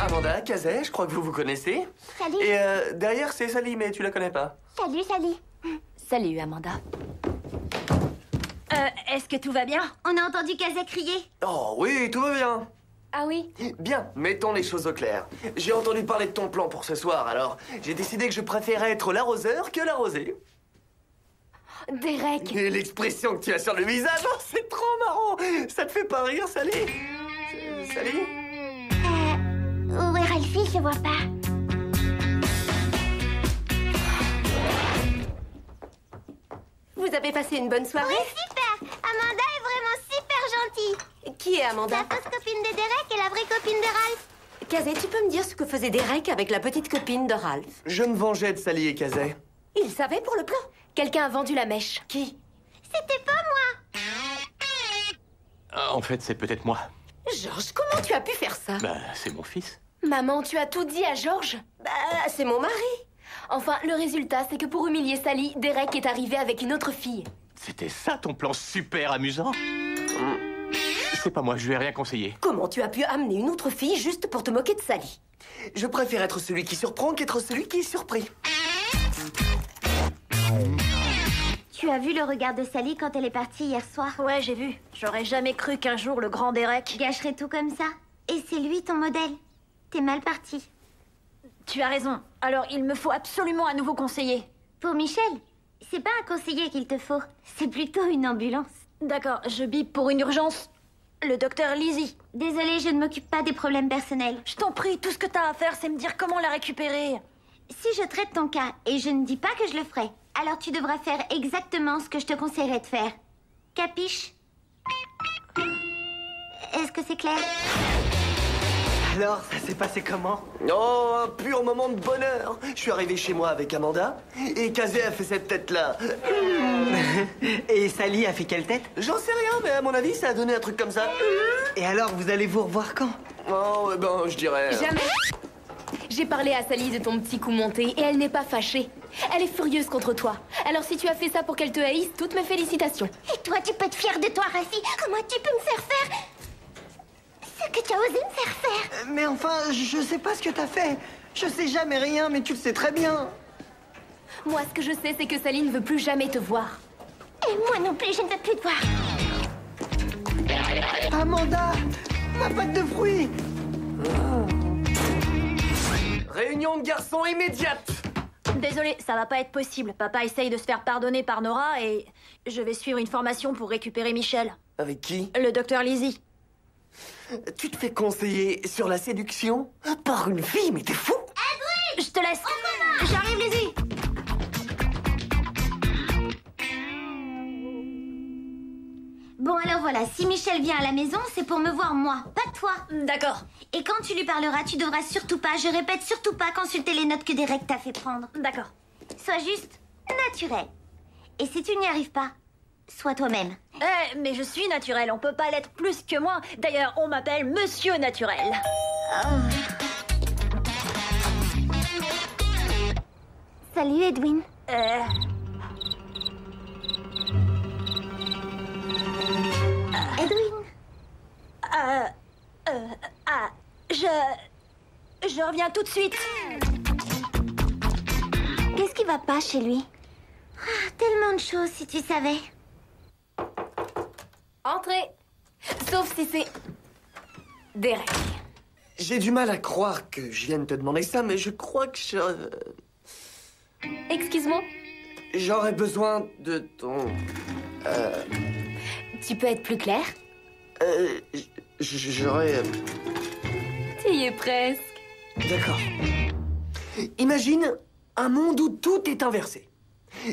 Amanda, Kazé, je crois que vous vous connaissez. Salut. Et derrière, c'est Sally, mais tu la connais pas. Salut, Sally. Salut, Amanda. Est-ce que tout va bien? On a entendu Kazé crier. Oh oui, tout va bien. Ah oui? Bien, mettons les choses au clair. J'ai entendu parler de ton plan pour ce soir, alors j'ai décidé que je préférais être l'arroseur que l'arrosé. Derek! Et l'expression que tu as sur le visage, oh, c'est trop marrant. Ça te fait pas rire, Sally? Sally? Où est Ralphie? Je vois pas. Vous avez passé une bonne soirée? Oui, super. Amanda est vraiment super gentille. Qui est Amanda? La fausse copine de Derek et la vraie copine de Ralph. Kazé, tu peux me dire ce que faisait Derek avec la petite copine de Ralph? Je me vengeais de Sally et Kazé. Il savait pour le plan. Quelqu'un a vendu la mèche. Qui? C'était pas moi. En fait, c'est peut-être moi. Georges, comment tu as pu faire ça? Bah, c'est mon fils. Maman, tu as tout dit à Georges? Bah, c'est mon mari. Enfin, le résultat, c'est que pour humilier Sally, Derek est arrivé avec une autre fille. C'était ça ton plan super amusant? C'est pas moi, je lui ai rien conseillé. Comment tu as pu amener une autre fille juste pour te moquer de Sally? Je préfère être celui qui surprend qu'être celui qui est surpris. Tu as vu le regard de Sally quand elle est partie hier soir? Ouais, j'ai vu. J'aurais jamais cru qu'un jour le grand Derek... Gâcherait tout comme ça. Et c'est lui ton modèle. T'es mal parti. Tu as raison. Alors, il me faut absolument un nouveau conseiller. Pour Michel, c'est pas un conseiller qu'il te faut. C'est plutôt une ambulance. D'accord, je bip pour une urgence. Le docteur Lizzie. Désolée, je ne m'occupe pas des problèmes personnels. Je t'en prie, tout ce que t'as à faire, c'est me dire comment la récupérer. Si je traite ton cas, et je ne dis pas que je le ferai, alors tu devras faire exactement ce que je te conseillerais de faire. Capiche? Est-ce que c'est clair? Alors, ça s'est passé comment? Oh, un pur moment de bonheur. Je suis arrivé chez moi avec Amanda, et Kazé a fait cette tête-là. Et Sally a fait quelle tête? J'en sais rien, mais à mon avis, ça a donné un truc comme ça. Et alors, vous allez vous revoir quand? Oh, eh ben, je dirais... Jamais. J'ai parlé à Sally de ton petit coup monté et elle n'est pas fâchée. Elle est furieuse contre toi. Alors si tu as fait ça pour qu'elle te haïsse, toutes mes félicitations. Et toi, tu peux être fier de toi, Ralphie. Comment tu peux me faire faire ce que tu as osé me faire faire? Mais enfin, je sais pas ce que t'as fait. Je sais jamais rien, mais tu le sais très bien. Moi, ce que je sais, c'est que Sally ne veut plus jamais te voir. Et moi non plus, je ne veux plus te voir. Amanda, ma pâte de fruits. Réunion de garçons immédiate. Désolée, ça va pas être possible. Papa essaye de se faire pardonner par Nora et... je vais suivre une formation pour récupérer Michel. Avec qui? Le docteur Lizzie. Tu te fais conseiller sur la séduction par une fille, mais t'es fou? Je te laisse. J'arrive, Lizzie. Bon, alors voilà, si Michel vient à la maison, c'est pour me voir moi, pas toi. D'accord. Et quand tu lui parleras, tu devras surtout pas, je répète surtout pas, consulter les notes que Derek t'a fait prendre. D'accord. Sois juste naturel. Et si tu n'y arrives pas, sois toi-même. Mais je suis naturel, on peut pas l'être plus que moi. D'ailleurs, on m'appelle Monsieur Naturel. Salut, Edwin. Edwin. Je reviens tout de suite. Qu'est-ce qui va pas chez lui? Ah, tellement de choses, si tu savais. Entrez. Sauf si c'est... Derek. J'ai du mal à croire que je vienne te demander ça, mais je crois que Excuse-moi. j'aurais besoin de ton... Tu peux être plus clair? J'aurais... Tu y es presque. D'accord. Imagine un monde où tout est inversé.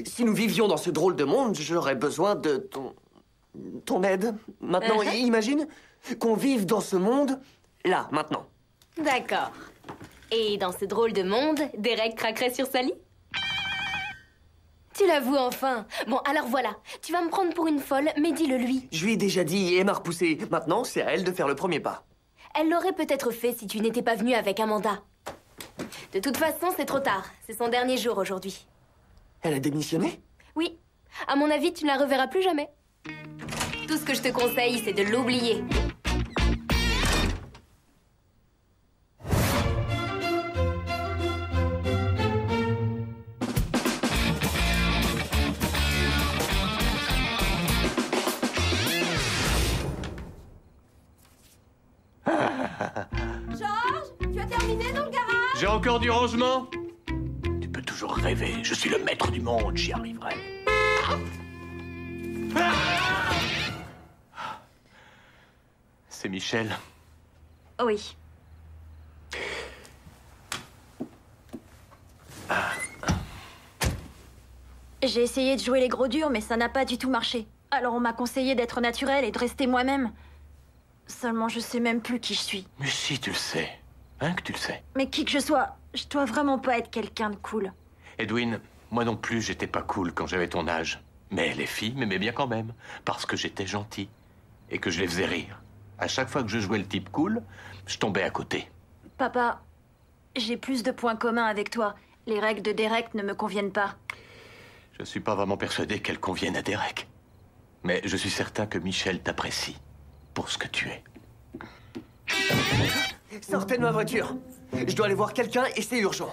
Si nous vivions dans ce drôle de monde, j'aurais besoin de ton aide. Maintenant, imagine qu'on vive dans ce monde, là, maintenant. D'accord. Et dans ce drôle de monde, Derek craquerait sur Sally? Tu l'avoues enfin. Bon, alors voilà. Tu vas me prendre pour une folle, mais dis-le lui. Je lui ai déjà dit et elle m'a repoussé. Maintenant, c'est à elle de faire le premier pas. Elle l'aurait peut-être fait si tu n'étais pas venu avec Amanda. De toute façon, c'est trop tard. C'est son dernier jour aujourd'hui. Elle a démissionné? Oui. À mon avis, tu ne la reverras plus jamais. Tout ce que je te conseille, c'est de l'oublier. J'ai encore du rangement? Tu peux toujours rêver. Je suis le maître du monde, j'y arriverai. C'est Michel. Oui. J'ai essayé de jouer les gros durs, mais ça n'a pas du tout marché. Alors on m'a conseillé d'être naturelle et de rester moi-même. Seulement je sais même plus qui je suis. Mais si, tu le sais. Hein que tu le sais. Mais qui que je sois, je dois vraiment pas être quelqu'un de cool. Edwin, moi non plus, j'étais pas cool quand j'avais ton âge. Mais les filles m'aimaient bien quand même, parce que j'étais gentil. Et que je les faisais rire. À chaque fois que je jouais le type cool, je tombais à côté. Papa, j'ai plus de points communs avec toi. Les règles de Derek ne me conviennent pas. Je suis pas vraiment persuadé qu'elles conviennent à Derek. Mais je suis certain que Michel t'apprécie pour ce que tu es. Sortez de ma voiture. Je dois aller voir quelqu'un et c'est urgent.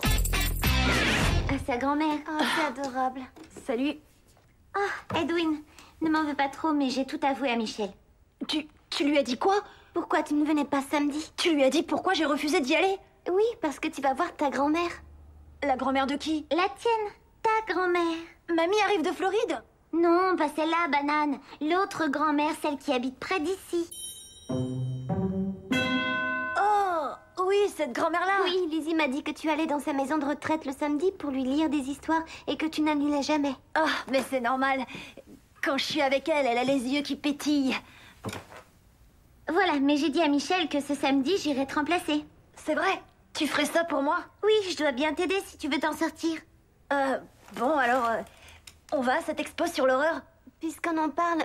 À sa grand-mère. Oh, c'est adorable. Salut. Oh, Edwin, ne m'en veux pas trop, mais j'ai tout avoué à Michel. Tu lui as dit quoi? Pourquoi tu ne venais pas samedi? Tu lui as dit pourquoi j'ai refusé d'y aller? Oui, parce que tu vas voir ta grand-mère. La grand-mère de qui? La tienne, ta grand-mère. Mamie arrive de Floride? Non, pas celle-là, banane. L'autre grand-mère, celle qui habite près d'ici. Oh, oui, cette grand-mère-là. Oui, Lizzie m'a dit que tu allais dans sa maison de retraite le samedi pour lui lire des histoires et que tu n'annulais jamais. Oh, mais c'est normal. Quand je suis avec elle, elle a les yeux qui pétillent. Voilà, mais j'ai dit à Michel que ce samedi, j'irai te remplacer. C'est vrai? Tu ferais ça pour moi? Oui, je dois bien t'aider si tu veux t'en sortir. Bon, alors, on va à cette expo sur l'horreur? Puisqu'on en parle,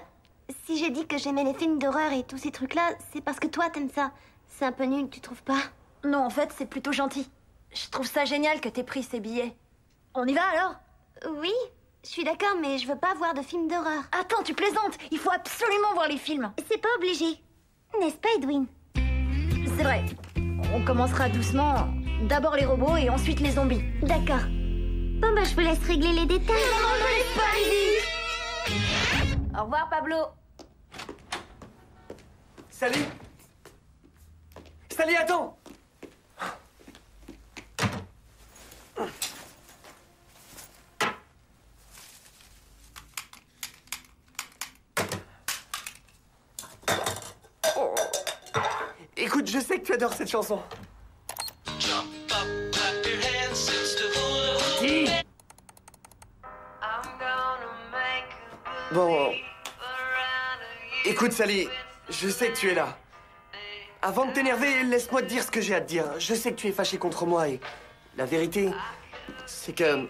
si j'ai dit que j'aimais les films d'horreur et tous ces trucs-là, c'est parce que toi, t'aimes ça. C'est un peu nul, tu trouves pas? Non, en fait, c'est plutôt gentil. Je trouve ça génial que t'aies pris ces billets. On y va, alors? Oui, je suis d'accord, mais je veux pas voir de films d'horreur. Attends, tu plaisantes! Il faut absolument voir les films! C'est pas obligé. N'est-ce pas, Edwin? C'est vrai. On commencera doucement. D'abord les robots et ensuite les zombies. D'accord. Bon, bah, je vous laisse régler les détails. Au revoir, Pablo. Salut. Salut, attends. Écoute, je sais que tu adores cette chanson. Qui? Bon. Écoute, Sally, je sais que tu es là. Avant de t'énerver, laisse-moi te dire ce que j'ai à te dire. Je sais que tu es fâché contre moi et la vérité, c'est que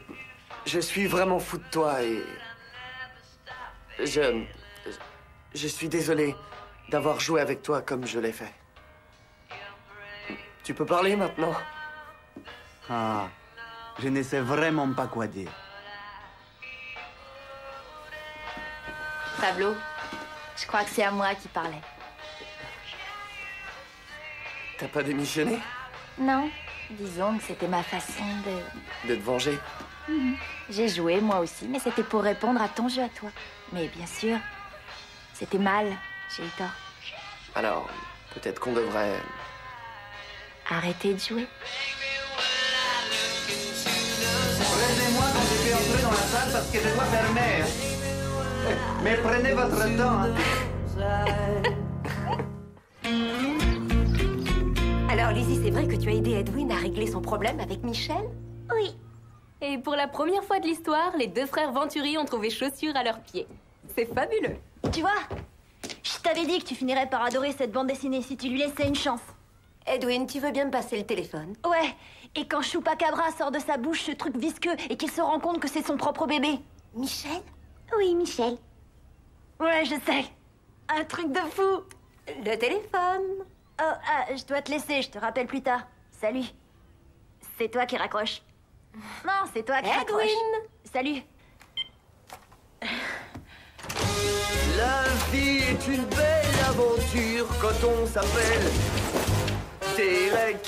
je suis vraiment fou de toi et... Je suis désolé d'avoir joué avec toi comme je l'ai fait. Tu peux parler maintenant? Ah, je ne sais vraiment pas quoi dire. Pablo, je crois que c'est à moi qui parlait. T'as pas démissionné? Non, disons que c'était ma façon De te venger? J'ai joué moi aussi, mais c'était pour répondre à ton jeu à toi. Mais bien sûr, c'était mal, j'ai eu tort. Alors, peut-être qu'on devrait... Arrêtez de jouer. Prenez-moi quand je vais entrer dans la salle parce que je dois fermer. Mais prenez votre temps. Alors, Lizzie, c'est vrai que tu as aidé Edwin à régler son problème avec Michel? Oui. Et pour la première fois de l'histoire, les deux frères Venturi ont trouvé chaussures à leurs pieds. C'est fabuleux. Tu vois? Je t'avais dit que tu finirais par adorer cette bande dessinée si tu lui laissais une chance. Edwin, tu veux bien me passer le téléphone? Ouais, et quand Chupacabra sort de sa bouche ce truc visqueux et qu'il se rend compte que c'est son propre bébé. Michel? Oui, Michel. Ouais, je sais. Un truc de fou. Le téléphone. Oh, je dois te laisser, je te rappelle plus tard. Salut. C'est toi qui raccroche. Non, c'est toi qui raccroche. Edwin! Salut. La vie est une belle aventure quand on s'appelle Derek.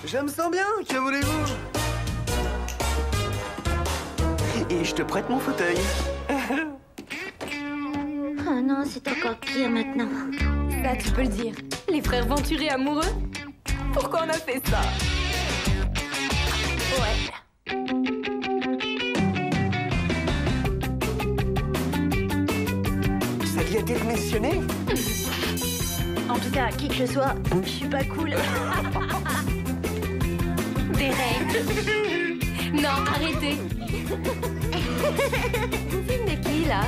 Je me sens bien, que voulez-vous? Et je te prête mon fauteuil. Oh non, c'est encore pire maintenant. Ça, tu peux le dire. Les frères Venturi amoureux? Pourquoi on a fait ça? Ça lui a été mentionné? En tout cas, qui que je sois, je suis pas cool. Des règles. Non, arrêtez. Vous filmez qui, là?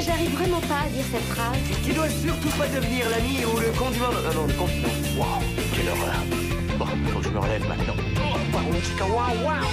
J'arrive vraiment pas à dire cette phrase. Tu dois surtout pas devenir l'ami ou le confident. Non, le confident. Waouh, quelle horreur. Bon, faut que je me relève maintenant. Oh, pardon, chica, waouh, waouh.